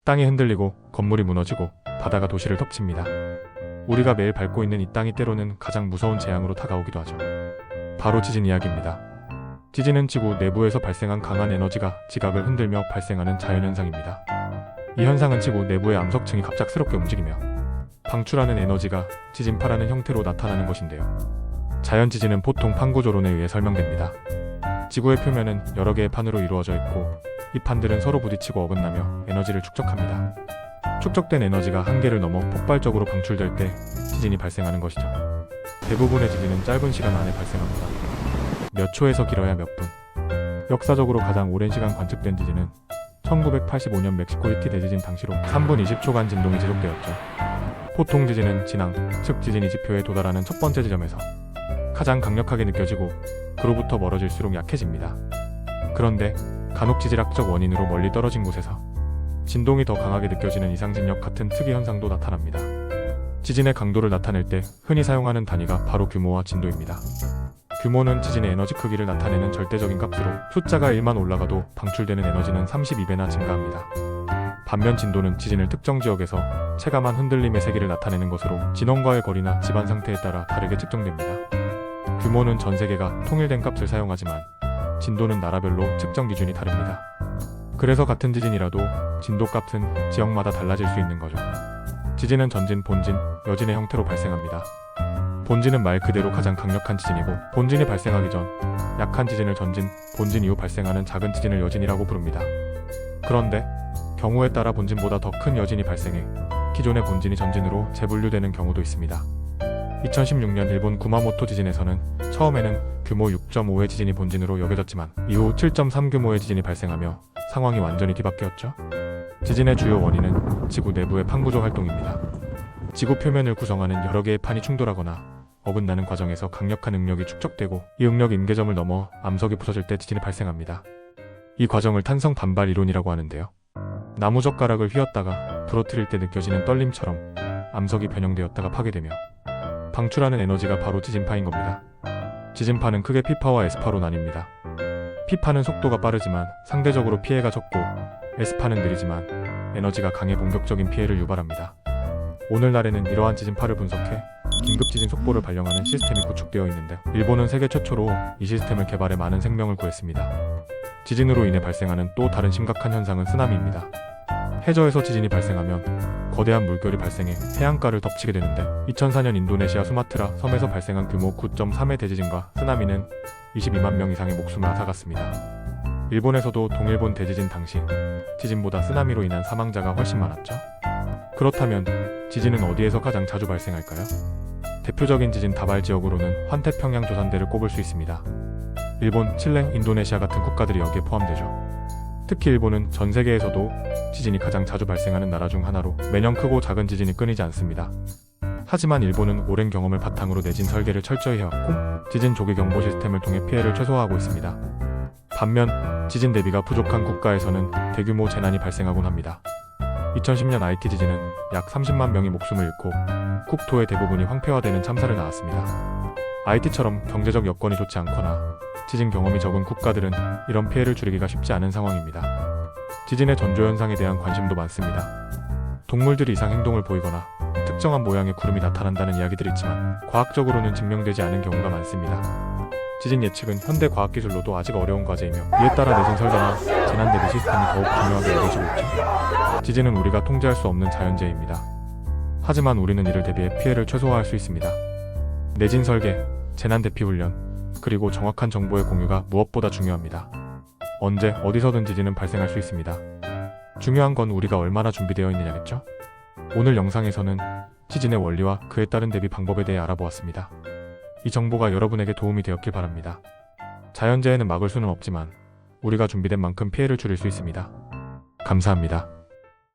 땅이 흔들리고 건물이 무너지고 바다가 도시를 덮칩니다. 우리가 매일 밟고 있는 이 땅이 때로는 가장 무서운 재앙으로 다가오기도 하죠. 바로 지진 이야기입니다. 지진은 지구 내부에서 발생한 강한 에너지가 지각을 흔들며 발생하는 자연현상입니다. 이 현상은 지구 내부의 암석층이 갑작스럽게 움직이며 방출하는 에너지가 지진파라는 형태로 나타나는 것인데요. 자연지진은 보통 판구조론에 의해 설명됩니다. 지구의 표면은 여러 개의 판으로 이루어져 있고 이 판들은 서로 부딪히고 어긋나며 에너지를 축적합니다. 축적된 에너지가 한계를 넘어 폭발적으로 방출될 때 지진이 발생하는 것이죠. 대부분의 지진은 짧은 시간 안에 발생합니다. 몇 초에서 길어야 몇 분. 역사적으로 가장 오랜 시간 관측된 지진은 1985년 멕시코시티 대지진 당시로 3분 20초간 진동이 지속되었죠. 보통 지진은 진앙, 즉 지진이 지표에 도달하는 첫 번째 지점에서 가장 강력하게 느껴지고 그로부터 멀어질수록 약해집니다. 그런데 간혹 지질학적 원인으로 멀리 떨어진 곳에서 진동이 더 강하게 느껴지는 이상진역 같은 특이 현상도 나타납니다. 지진의 강도를 나타낼 때 흔히 사용하는 단위가 바로 규모와 진도입니다. 규모는 지진의 에너지 크기를 나타내는 절대적인 값으로 숫자가 1만 올라가도 방출되는 에너지는 32배나 증가합니다. 반면 진도는 지진을 특정 지역에서 체감한 흔들림의 세기를 나타내는 것으로 진원과의 거리나 집안 상태에 따라 다르게 측정됩니다. 규모는 전 세계가 통일된 값을 사용하지만 진도는 나라별로 측정 기준이 다릅니다. 그래서 같은 지진이라도 진도 값은 지역마다 달라질 수 있는 거죠. 지진은 전진, 본진, 여진의 형태로 발생합니다. 본진은 말 그대로 가장 강력한 지진이고 본진이 발생하기 전 약한 지진을 전진, 본진 이후 발생하는 작은 지진을 여진이라고 부릅니다. 그런데 경우에 따라 본진보다 더 큰 여진이 발생해 기존의 본진이 전진으로 재분류되는 경우도 있습니다. 2016년 일본 구마모토 지진에서는 처음에는 규모 6.5의 지진이 본진으로 여겨졌지만 이후 7.3 규모의 지진이 발생하며 상황이 완전히 뒤바뀌었죠. 지진의 주요 원인은 지구 내부의 판구조 활동입니다. 지구 표면을 구성하는 여러 개의 판이 충돌하거나 어긋나는 과정에서 강력한 응력이 축적되고 이 응력 임계점을 넘어 암석이 부서질 때 지진이 발생합니다. 이 과정을 탄성 반발 이론이라고 하는데요. 나무젓가락을 휘었다가 부러뜨릴 때 느껴지는 떨림처럼 암석이 변형되었다가 파괴되며 방출하는 에너지가 바로 지진파인 겁니다. 지진파는 크게 P파와 S파로 나뉩니다. P파는 속도가 빠르지만 상대적으로 피해가 적고 S파는 느리지만 에너지가 강해 본격적인 피해를 유발합니다. 오늘날에는 이러한 지진파를 분석해 긴급 지진 속보를 발령하는 시스템이 구축되어 있는데 일본은 세계 최초로 이 시스템을 개발해 많은 생명을 구했습니다. 지진으로 인해 발생하는 또 다른 심각한 현상은 쓰나미입니다. 해저에서 지진이 발생하면 거대한 물결이 발생해 해안가를 덮치게 되는데 2004년 인도네시아 수마트라 섬에서 발생한 규모 9.3의 대지진과 쓰나미는 22만 명 이상의 목숨을 앗아갔습니다. 일본에서도 동일본 대지진 당시 지진보다 쓰나미로 인한 사망자가 훨씬 많았죠. 그렇다면 지진은 어디에서 가장 자주 발생할까요? 대표적인 지진 다발 지역으로는 환태평양 조산대를 꼽을 수 있습니다. 일본, 칠레, 인도네시아 같은 국가들이 여기에 포함되죠. 특히 일본은 전 세계에서도 지진이 가장 자주 발생하는 나라 중 하나로 매년 크고 작은 지진이 끊이지 않습니다. 하지만 일본은 오랜 경험을 바탕으로 내진 설계를 철저히 해왔고 지진 조기 경보 시스템을 통해 피해를 최소화하고 있습니다. 반면 지진 대비가 부족한 국가에서는 대규모 재난이 발생하곤 합니다. 2010년 아이티 지진은 약 30만 명이 목숨을 잃고 국토의 대부분이 황폐화되는 참사를 낳았습니다. 아이티처럼 경제적 여건이 좋지 않거나 지진 경험이 적은 국가들은 이런 피해를 줄이기가 쉽지 않은 상황입니다. 지진의 전조현상에 대한 관심도 많습니다. 동물들이 이상 행동을 보이거나 특정한 모양의 구름이 나타난다는 이야기들이 있지만 과학적으로는 증명되지 않은 경우가 많습니다. 지진 예측은 현대 과학기술로도 아직 어려운 과제이며 이에 따라 내진 설계나 재난 대비 시스템이 더욱 중요하게 여겨지고 있죠. 지진은 우리가 통제할 수 없는 자연재해입니다. 하지만 우리는 이를 대비해 피해를 최소화할 수 있습니다. 내진 설계, 재난 대피 훈련, 그리고 정확한 정보의 공유가 무엇보다 중요합니다. 언제 어디서든 지진은 발생할 수 있습니다. 중요한 건 우리가 얼마나 준비되어 있느냐겠죠? 오늘 영상에서는 지진의 원리와 그에 따른 대비 방법에 대해 알아보았습니다. 이 정보가 여러분에게 도움이 되었길 바랍니다. 자연재해는 막을 수는 없지만 우리가 준비된 만큼 피해를 줄일 수 있습니다. 감사합니다.